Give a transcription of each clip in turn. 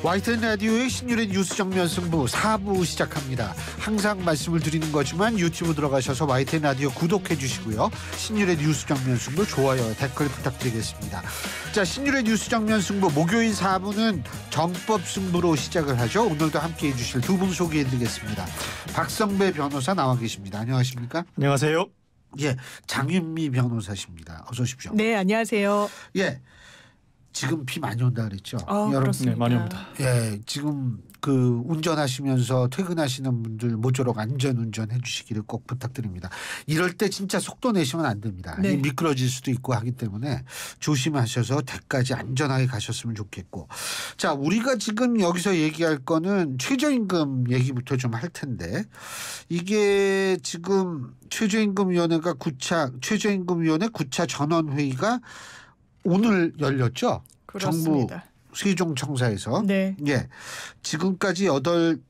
YTN 라디오의 신율의 뉴스 정면 승부 4부 시작합니다. 항상 말씀을 드리는 거지만 유튜브 들어가셔서 YTN 라디오 구독해 주시고요. 신율의 뉴스 정면 승부 좋아요, 댓글 부탁드리겠습니다. 자, 신율의 뉴스 정면 승부 목요일 4부는 정법 승부로 시작을 하죠. 오늘도 함께해 주실 두 분 소개해 드리겠습니다. 박성배 변호사 나와 계십니다. 안녕하십니까? 안녕하세요. 예, 장윤미 변호사십니다. 어서 오십시오. 네, 안녕하세요. 예. 지금 비 많이 온다 그랬죠. 그렇습니다. 네, 많이 옵니다. 예, 지금 그 운전하시면서 퇴근하시는 분들 모쪼록 안전 운전해 주시기를 꼭 부탁드립니다. 이럴 때 진짜 속도 내시면 안 됩니다. 네. 미끄러질 수도 있고 하기 때문에 조심하셔서 댁까지 안전하게 가셨으면 좋겠고. 자, 우리가 지금 여기서 얘기할 거는 최저임금 얘기부터 좀 할 텐데, 이게 지금 최저임금위원회 9차 전원회의가 오늘 열렸죠? 그렇습니다. 정부 세종청사에서. 네. 예. 지금까지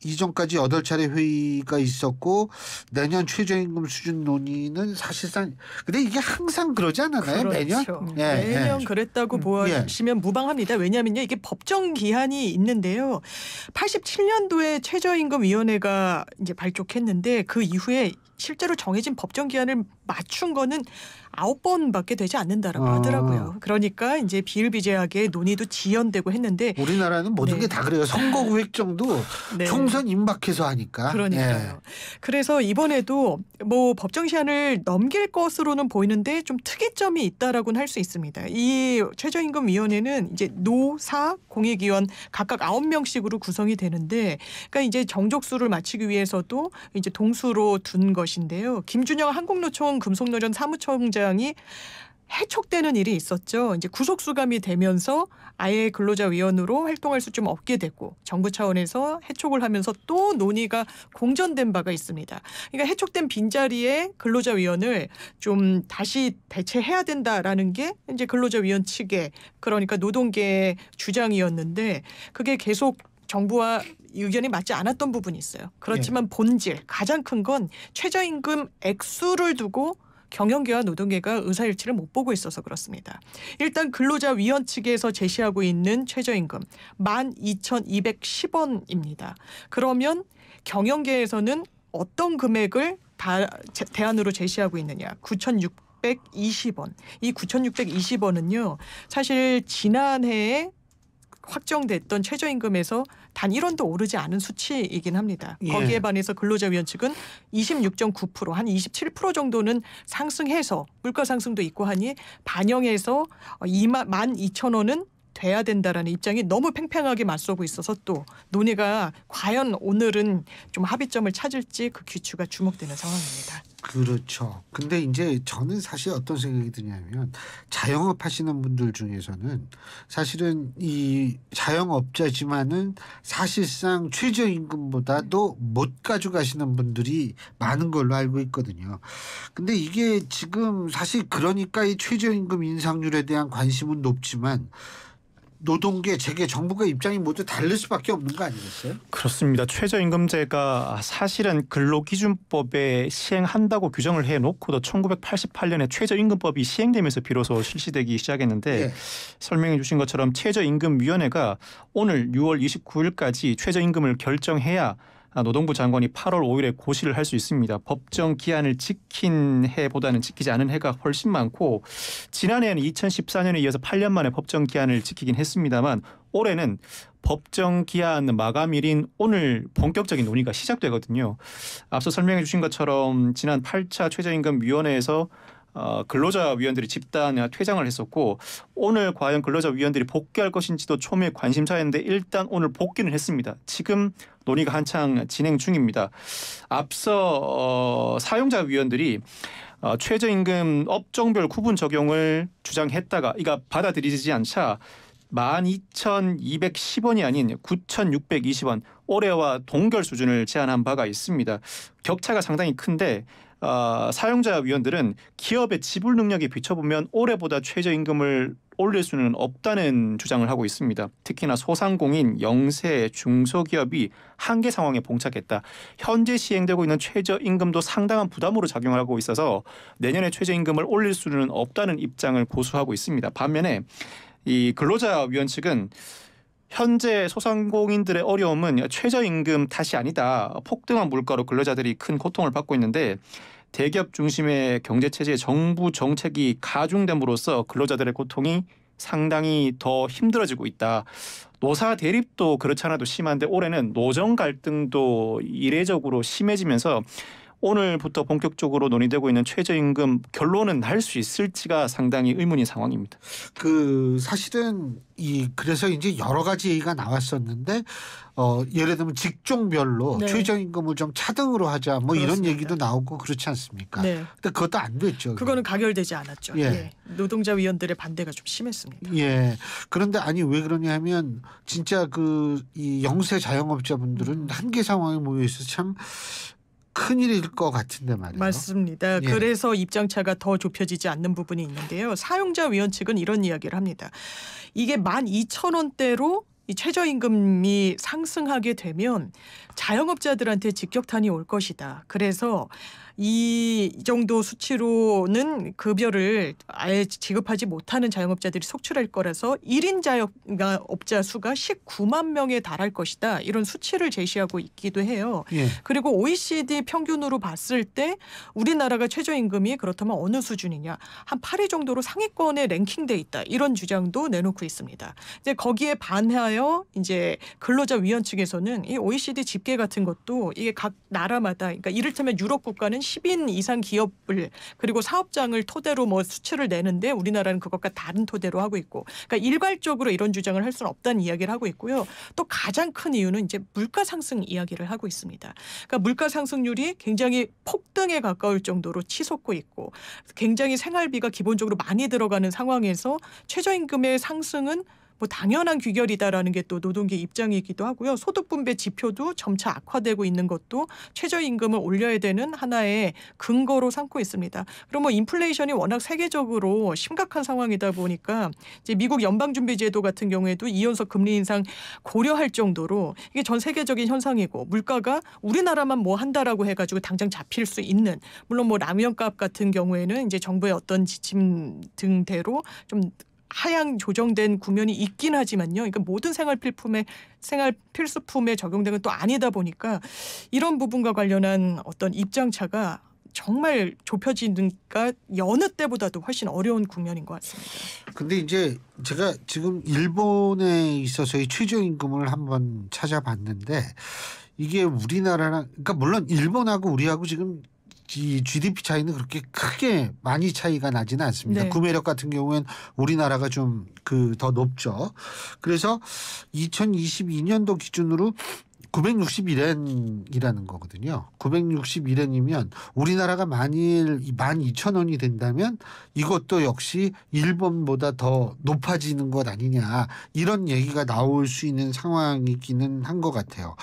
이전까지 8차례 회의가 있었고, 내년 최저임금 수준 논의는 사실상, 근데 이게 항상 그러지 않았나요? 그렇죠. 매년? 예, 매년 예. 그랬다고 보시면 무방합니다. 왜냐하면요, 이게 법정 기한이 있는데요. 87년도에 최저임금위원회가 이제 발족했는데 그 이후에 실제로 정해진 법정 기한을 맞춘 거는 9번밖에 되지 않는다라고 하더라고요. 그러니까 이제 비일비재하게 논의도 지연되고 했는데, 우리나라는 모든 네. 게 다 그래요. 선거 후획정도 네. 총선 임박해서 하니까. 그러니까요. 예. 그래서 이번에도 뭐 법정 시한을 넘길 것으로는 보이는데 좀 특이점이 있다라고는 할 수 있습니다. 이 최저임금위원회는 이제 노사 공익위원 각각 9명씩으로 구성이 되는데, 그러니까 이제 정족수를 맞추기 위해서도 이제 동수로 둔 것인데요. 김준영 한국노총 금속노조 사무총장이 해촉되는 일이 있었죠. 이제 구속 수감이 되면서 아예 근로자위원으로 활동할 수 좀 없게 되고, 정부 차원에서 해촉을 하면서 또 논의가 공전된 바가 있습니다. 그러니까 해촉된 빈자리에 근로자위원을 좀 다시 대체해야 된다라는 게 이제 근로자위원 측의, 그러니까 노동계의 주장이었는데, 그게 계속 정부와 의견이 맞지 않았던 부분이 있어요. 그렇지만 본질, 가장 큰 건 최저임금 액수를 두고 경영계와 노동계가 의사일치를 못 보고 있어서 그렇습니다. 일단 근로자위원 측에서 제시하고 있는 최저임금 12,210원입니다. 그러면 경영계에서는 어떤 금액을 대안으로 제시하고 있느냐. 9,620원. 이 9,620원은요. 사실 지난해에 확정됐던 최저임금에서 단 1원도 오르지 않은 수치이긴 합니다. 예. 거기에 반해서 근로자위원 측은 26.9%, 한 27% 정도는 상승해서, 물가 상승도 있고 하니 반영해서 12,000원은 돼야 된다라는 입장이 너무 팽팽하게 맞서고 있어서 또 논의가 과연 오늘은 좀 합의점을 찾을지 그 귀추가 주목되는 상황입니다. 그렇죠. 근데 이제 저는 사실 어떤 생각이 드냐면, 자영업 하시는 분들 중에서는 사실은 이 자영업자지만은 사실상 최저임금보다도 못 가져가시는 분들이 많은 걸로 알고 있거든요. 근데 이게 지금 사실 그러니까 이 최저임금 인상률에 대한 관심은 높지만, 노동계, 재계, 정부가 입장이 모두 다를 수밖에 없는 거 아니겠어요? 그렇습니다. 최저임금제가 사실은 근로기준법에 시행한다고 규정을 해놓고도 1988년에 최저임금법이 시행되면서 비로소 실시되기 시작했는데, 예. 설명해 주신 것처럼 최저임금위원회가 오늘 6월 29일까지 최저임금을 결정해야 노동부 장관이 8월 5일에 고시를 할 수 있습니다. 법정 기한을 지킨 해보다는 지키지 않은 해가 훨씬 많고, 지난해에는 2014년에 이어서 8년 만에 법정 기한을 지키긴 했습니다만, 올해는 법정 기한 마감일인 오늘 본격적인 논의가 시작되거든요. 앞서 설명해 주신 것처럼 지난 8차 최저임금위원회에서 근로자위원들이 집단 퇴장을 했었고, 오늘 과연 근로자위원들이 복귀할 것인지도 초미의 관심사였는데 일단 오늘 복귀는 했습니다. 지금 논의가 한창 진행 중입니다. 앞서 사용자위원들이 최저임금 업종별 구분 적용을 주장했다가 이가 받아들이지 않자 12,210원이 아닌 9,620원, 올해와 동결 수준을 제안한 바가 있습니다. 격차가 상당히 큰데 사용자 위원들은 기업의 지불 능력에 비춰보면 올해보다 최저임금을 올릴 수는 없다는 주장을 하고 있습니다. 특히나 소상공인, 영세, 중소기업이 한계 상황에 봉착했다. 현재 시행되고 있는 최저임금도 상당한 부담으로 작용하고 있어서 내년에 최저임금을 올릴 수는 없다는 입장을 고수하고 있습니다. 반면에 이 근로자위원 측은 현재 소상공인들의 어려움은 최저임금 탓이 아니다. 폭등한 물가로 근로자들이 큰 고통을 받고 있는데 대기업 중심의 경제체제의 정부 정책이 가중됨으로써 근로자들의 고통이 상당히 더 힘들어지고 있다. 노사 대립도 그렇지 않아도 심한데 올해는 노정 갈등도 이례적으로 심해지면서 오늘부터 본격적으로 논의되고 있는 최저임금 결론은 날 수 있을지가 상당히 의문인 상황입니다. 사실은 그래서 이제 여러 가지 얘기가 나왔었는데 예를 들면 직종별로 네. 최저임금을 좀 차등으로 하자 뭐 그렇습니다. 이런 얘기도 나오고 그렇지 않습니까? 네. 근데 그것도 안 됐죠. 그거는 가결되지 않았죠. 예. 예. 노동자 위원들의 반대가 좀 심했습니다. 예. 그런데 아니 왜 그러냐 하면 진짜 이 영세 자영업자분들은 한계 상황에 모여 있어서 참 큰일일 것 같은데 말이에요. 맞습니다. 예. 그래서 입장차가 더 좁혀지지 않는 부분이 있는데요. 사용자 위원 측은 이런 이야기를 합니다. 이게 12,000원대로 이 최저임금이 상승하게 되면 자영업자들한테 직격탄이 올 것이다. 그래서 이 정도 수치로는 급여를 아예 지급하지 못하는 자영업자들이 속출할 거라서 1인 자영업자 수가 19만 명에 달할 것이다. 이런 수치를 제시하고 있기도 해요. 예. 그리고 OECD 평균으로 봤을 때 우리나라가 최저임금이 그렇다면 어느 수준이냐. 한 8위 정도로 상위권에 랭킹돼 있다. 이런 주장도 내놓고 있습니다. 이제 거기에 반하여 이제 근로자위원 측에서는 이 OECD 집계 같은 것도 이게 각 나라마다 그러니까 이를테면 유럽 국가는 10인 이상 기업을 그리고 사업장을 토대로 뭐 수치를 내는데 우리나라는 그것과 다른 토대로 하고 있고 그러니까 일괄적으로 이런 주장을 할 수는 없다는 이야기를 하고 있고요. 또 가장 큰 이유는 이제 물가 상승 이야기를 하고 있습니다. 그러니까 물가 상승률이 굉장히 폭등에 가까울 정도로 치솟고 있고 굉장히 생활비가 기본적으로 많이 들어가는 상황에서 최저임금의 상승은 뭐 당연한 귀결이다라는 게 또 노동계 입장이기도 하고요. 소득 분배 지표도 점차 악화되고 있는 것도 최저임금을 올려야 되는 하나의 근거로 삼고 있습니다. 그럼 뭐 인플레이션이 워낙 세계적으로 심각한 상황이다 보니까 이제 미국 연방준비제도 같은 경우에도 2연속 금리 인상 고려할 정도로 이게 전 세계적인 현상이고 물가가 우리나라만 뭐 한다라고 해가지고 당장 잡힐 수 있는 물론 뭐 라면값 같은 경우에는 이제 정부의 어떤 지침 등대로 좀 하향 조정된 국면이 있긴 하지만요. 그러니까 모든 생활 필수품에 적용된 건 또 아니다 보니까 이런 부분과 관련한 어떤 입장차가 정말 좁혀지니까 여느 때보다도 훨씬 어려운 국면인 것 같습니다. 근데 이제 제가 지금 일본에 있어서의 최저임금을 한번 찾아봤는데 이게 우리나라랑 그러니까 물론 일본하고 우리하고 지금 이 GDP 차이는 그렇게 크게 많이 차이가 나지는 않습니다. 네. 구매력 같은 경우에는 우리나라가 좀 더 높죠. 그래서 2022년도 기준으로 961엔이라는 거거든요. 961엔이면 우리나라가 만일 12,000원이 된다면 이것도 역시 일본보다 더 높아지는 것 아니냐 이런 얘기가 나올 수 있는 상황이기는 한 것 같아요.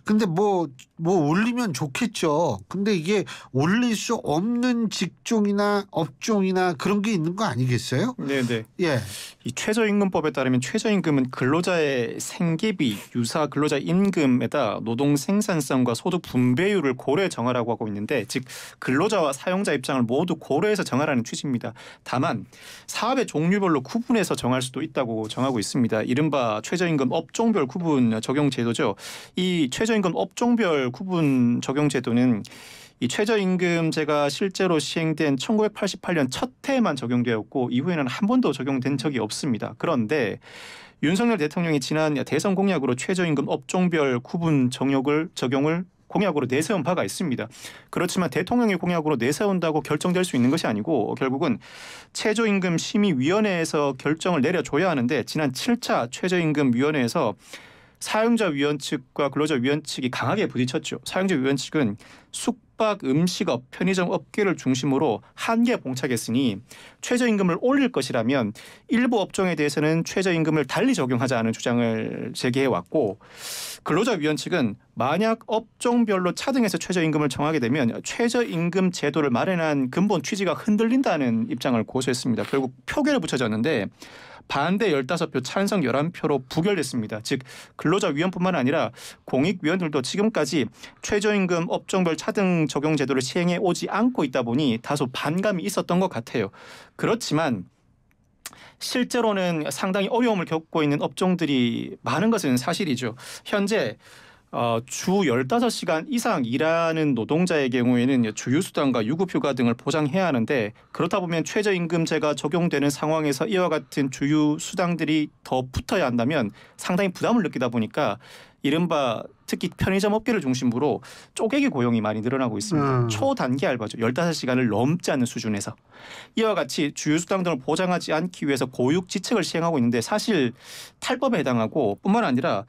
근데 뭐 올리면 좋겠죠. 근데 이게 올릴 수 없는 직종이나 업종이나 그런 게 있는 거 아니겠어요? 네네. 예. 이 최저임금법에 따르면 최저임금은 근로자의 생계비, 유사 근로자 임금에다 노동 생산성과 소득 분배율을 고려해 정하라고 하고 있는데 즉 근로자와 사용자 입장을 모두 고려해서 정하라는 취지입니다. 다만 사업의 종류별로 구분해서 정할 수도 있다고 정하고 있습니다. 이른바 최저임금 업종별 구분 적용 제도죠. 이 최저임금 업종별 구분 적용 제도는 이 최저임금제가 실제로 시행된 1988년 첫 해에만 적용되었고 이후에는 한 번도 적용된 적이 없습니다. 그런데 윤석열 대통령이 지난 대선 공약으로 최저임금 업종별 구분 적용을 공약으로 내세운 바가 있습니다. 그렇지만 대통령의 공약으로 내세운다고 결정될 수 있는 것이 아니고 결국은 최저임금 심의위원회에서 결정을 내려줘야 하는데 지난 7차 최저임금위원회에서 사용자위원 측과 근로자위원 측이 강하게 부딪혔죠. 사용자위원 측은 숙박, 음식업, 편의점 업계를 중심으로 한계 봉착했으니 최저임금을 올릴 것이라면 일부 업종에 대해서는 최저임금을 달리 적용하자는 주장을 제기해왔고 근로자위원 측은 만약 업종별로 차등해서 최저임금을 정하게 되면 최저임금 제도를 마련한 근본 취지가 흔들린다는 입장을 고수했습니다. 결국 표결에 붙여졌는데 반대 15표, 찬성 11표로 부결됐습니다. 즉 근로자위원뿐만 아니라 공익위원들도 지금까지 최저임금 업종별 차등 적용 제도를 시행해 오지 않고 있다 보니 다소 반감이 있었던 것 같아요. 그렇지만 실제로는 상당히 어려움을 겪고 있는 업종들이 많은 것은 사실이죠. 현재 주 15시간 이상 일하는 노동자의 경우에는 주휴수당과 유급휴가 등을 보장해야 하는데 그렇다 보면 최저임금제가 적용되는 상황에서 이와 같은 주휴수당들이 더 붙어야 한다면 상당히 부담을 느끼다 보니까 이른바 특히 편의점 업계를 중심으로 쪼개기 고용이 많이 늘어나고 있습니다. 초단기 알바죠. 15시간을 넘지 않는 수준에서. 이와 같이 주휴수당 등을 보장하지 않기 위해서 고육지책을 시행하고 있는데 사실 탈법에 해당하고 뿐만 아니라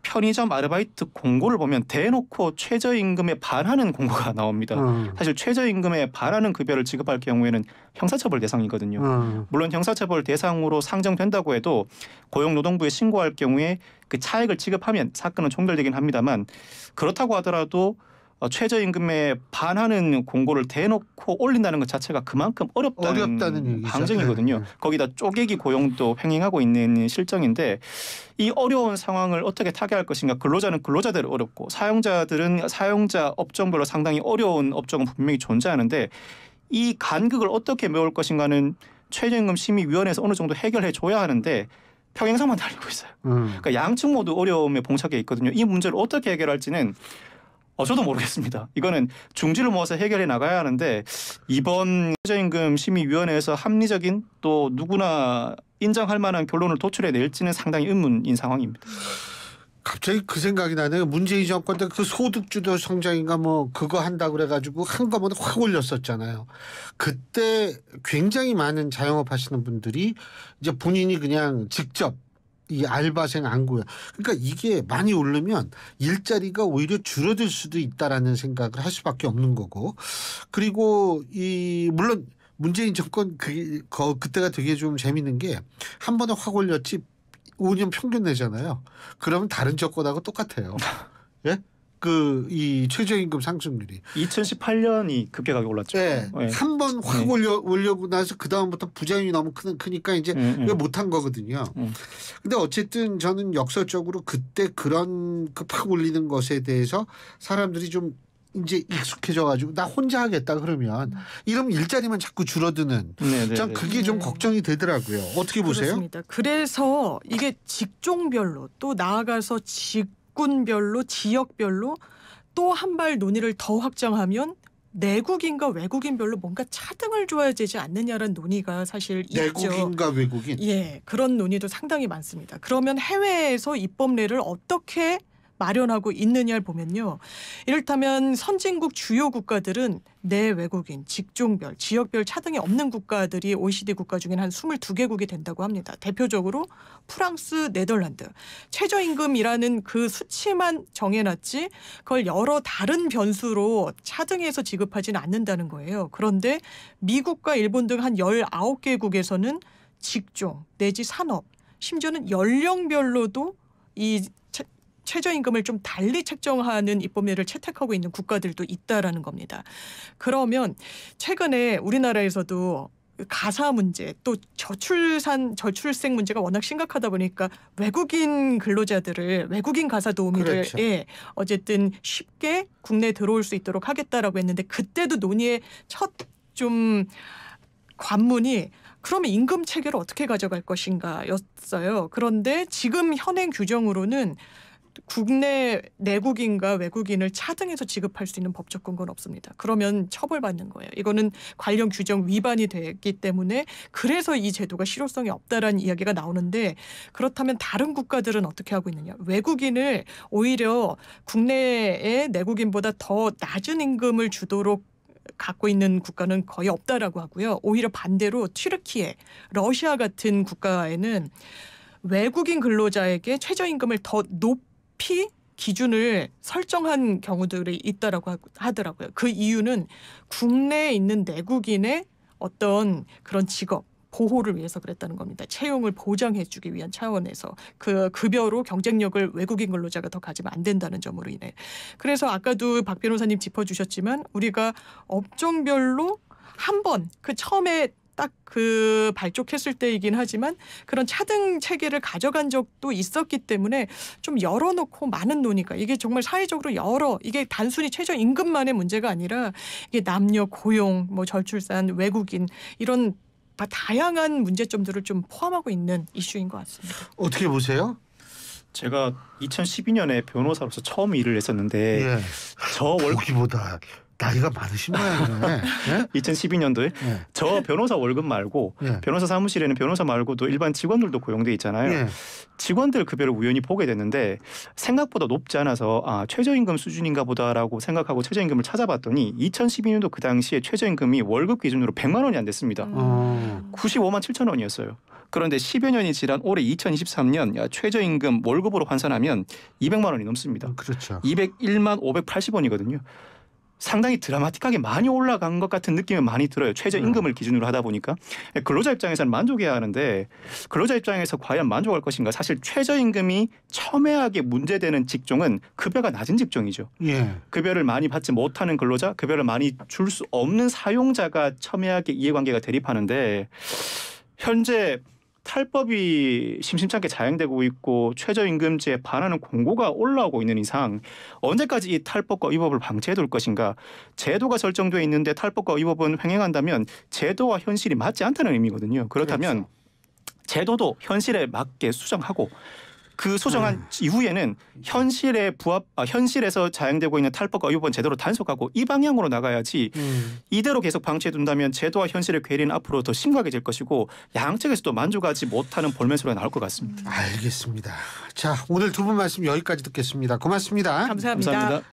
편의점 아르바이트 공고를 보면 대놓고 최저임금에 반하는 공고가 나옵니다. 사실 최저임금에 반하는 급여를 지급할 경우에는 형사처벌 대상이거든요. 물론 형사처벌 대상으로 상정된다고 해도 고용노동부에 신고할 경우에 그 차액을 지급하면 사건은 종결되긴 합니다만 그렇다고 하더라도 최저임금에 반하는 공고를 대놓고 올린다는 것 자체가 그만큼 어렵다는 얘기죠. 방증이거든요. 거기다 쪼개기 고용도 횡행하고 있는 실정인데 이 어려운 상황을 어떻게 타개할 것인가. 근로자는 근로자대로 어렵고 사용자들은 사용자 업종별로 상당히 어려운 업종은 분명히 존재하는데 이 간극을 어떻게 메울 것인가는 최저임금 심의위원회에서 어느 정도 해결해 줘야 하는데 평행선만 달리고 있어요. 그러니까 양측 모두 어려움에 봉착해 있거든요. 이 문제를 어떻게 해결할지는 저도 모르겠습니다. 이거는 중지를 모아서 해결해 나가야 하는데 이번 최저임금 심의위원회에서 합리적인 또 누구나 인정할 만한 결론을 도출해낼지는 상당히 의문인 상황입니다. 갑자기 그 생각이 나네요. 문재인 정권 때 그 소득주도 성장인가 뭐 그거 한다고 그래가지고 한꺼번에 확 올렸었잖아요. 그때 굉장히 많은 자영업 하시는 분들이 이제 본인이 그냥 직접 이 알바생 안 구해. 그러니까 이게 많이 오르면 일자리가 오히려 줄어들 수도 있다라는 생각을 할 수밖에 없는 거고. 그리고 이 물론 문재인 정권 그때가 되게 좀 재밌는 게 한 번에 확 올렸지 5년 평균 내잖아요. 그러면 다른 정권하고 똑같아요. 예? 이 최저임금 상승률이 2018년이 급격하게 올랐죠. 네. 네. 한 번 확 올려고 나서 그 다음부터 부작용이 너무 크니까 이제 못한 거거든요. 근데 어쨌든 저는 역설적으로 그때 그런 팍 올리는 것에 대해서 사람들이 좀 이제 익숙해져가지고 나 혼자 하겠다 그러면 이러면 일자리만 자꾸 줄어드는. 전 그게 좀 걱정이 되더라고요. 어떻게 보세요? 그렇습니다. 그래서 이게 직종별로 또 나아가서 군별로 지역별로 또 한 발 논의를 더 확장하면 내국인과 외국인별로 뭔가 차등을 줘야 되지 않느냐라는 논의가 사실 있죠. 내국인과 외국인? 예, 그런 논의도 상당히 많습니다. 그러면 해외에서 입법례를 어떻게 마련하고 있느냐를 보면요. 이를테면 선진국 주요 국가들은 내 외국인, 직종별, 지역별 차등이 없는 국가들이 OECD 국가 중에 한 22개국이 된다고 합니다. 대표적으로 프랑스, 네덜란드. 최저임금이라는 그 수치만 정해놨지 그걸 여러 다른 변수로 차등해서 지급하지는 않는다는 거예요. 그런데 미국과 일본 등 한 19개국에서는 직종 내지 산업, 심지어는 연령별로도 이 최저임금을 좀 달리 책정하는 입법례를 채택하고 있는 국가들도 있다라는 겁니다. 그러면 최근에 우리나라에서도 가사 문제 또 저출생 문제가 워낙 심각하다 보니까 외국인 근로자들을 외국인 가사 도우미를 그렇죠. 어쨌든 쉽게 국내에 들어올 수 있도록 하겠다라고 했는데 그때도 논의의 첫 좀 관문이 그러면 임금 체계를 어떻게 가져갈 것인가였어요. 그런데 지금 현행 규정으로는 국내 내국인과 외국인을 차등해서 지급할 수 있는 법적 근거는 없습니다. 그러면 처벌받는 거예요. 이거는 관련 규정 위반이 되기 때문에 그래서 이 제도가 실효성이 없다라는 이야기가 나오는데 그렇다면 다른 국가들은 어떻게 하고 있느냐. 외국인을 오히려 국내의 내국인보다 더 낮은 임금을 주도록 갖고 있는 국가는 거의 없다라고 하고요. 오히려 반대로 튀르키예, 러시아 같은 국가에는 외국인 근로자에게 최저임금을 더 높이 기준을 설정한 경우들이 있다라고 하더라고요. 그 이유는 국내에 있는 내국인의 어떤 그런 직업 보호를 위해서 그랬다는 겁니다. 채용을 보장해주기 위한 차원에서 그 급여로 경쟁력을 외국인 근로자가 더 가지면 안 된다는 점으로 인해. 그래서 아까도 박 변호사님 짚어주셨지만 우리가 업종별로 한 번 그 처음에 딱 그 발족했을 때이긴 하지만 그런 차등 체계를 가져간 적도 있었기 때문에 좀 열어놓고 많은 논의가 이게 정말 사회적으로 이게 단순히 최저임금만의 문제가 아니라 이게 남녀 고용, 뭐 저출산, 외국인 이런 다양한 문제점들을 좀 포함하고 있는 이슈인 것 같습니다. 어떻게 보세요? 제가 2012년에 변호사로서 처음 일을 했었는데 예. 저 월급 보기보다 나이가 많으신 모양이네. 예? 2012년도에 예. 저 변호사 월급 말고 예. 변호사 사무실에는 변호사 말고도 일반 직원들도 고용돼 있잖아요. 예. 직원들 급여를 우연히 보게 됐는데 생각보다 높지 않아서 최저임금 수준인가 보다라고 생각하고 최저임금을 찾아봤더니 2012년도 그 당시에 최저임금이 월급 기준으로 100만 원이 안 됐습니다. 95만 7천 원이었어요. 그런데 10여 년이 지난 올해 2023년 최저임금 월급으로 환산하면 200만 원이 넘습니다. 그렇죠. 201만 580원이거든요. 상당히 드라마틱하게 많이 올라간 것 같은 느낌이 많이 들어요. 최저임금을 기준으로 하다 보니까. 근로자 입장에서는 만족해야 하는데 근로자 입장에서 과연 만족할 것인가. 사실 최저임금이 첨예하게 문제되는 직종은 급여가 낮은 직종이죠. 예. 급여를 많이 받지 못하는 근로자, 급여를 많이 줄 수 없는 사용자가 첨예하게 이해관계가 대립하는데 현재 탈법이 심심찮게 자행되고 있고 최저임금제에 반하는 공고가 올라오고 있는 이상 언제까지 이 탈법과 위법을 방치해둘 것인가. 제도가 설정되어 있는데 탈법과 위법은 횡행한다면 제도와 현실이 맞지 않다는 의미거든요. 그렇다면 제도도 현실에 맞게 수정하고 그 수정한 이후에는 현실에서 자행되고 있는 탈법과 위법은 제대로 단속하고 이 방향으로 나가야지 이대로 계속 방치해둔다면 제도와 현실의 괴리는 앞으로 더 심각해질 것이고 양측에서도 만족하지 못하는 볼멘소리가 나올 것 같습니다. 알겠습니다. 자, 오늘 두 분 말씀 여기까지 듣겠습니다. 고맙습니다. 감사합니다.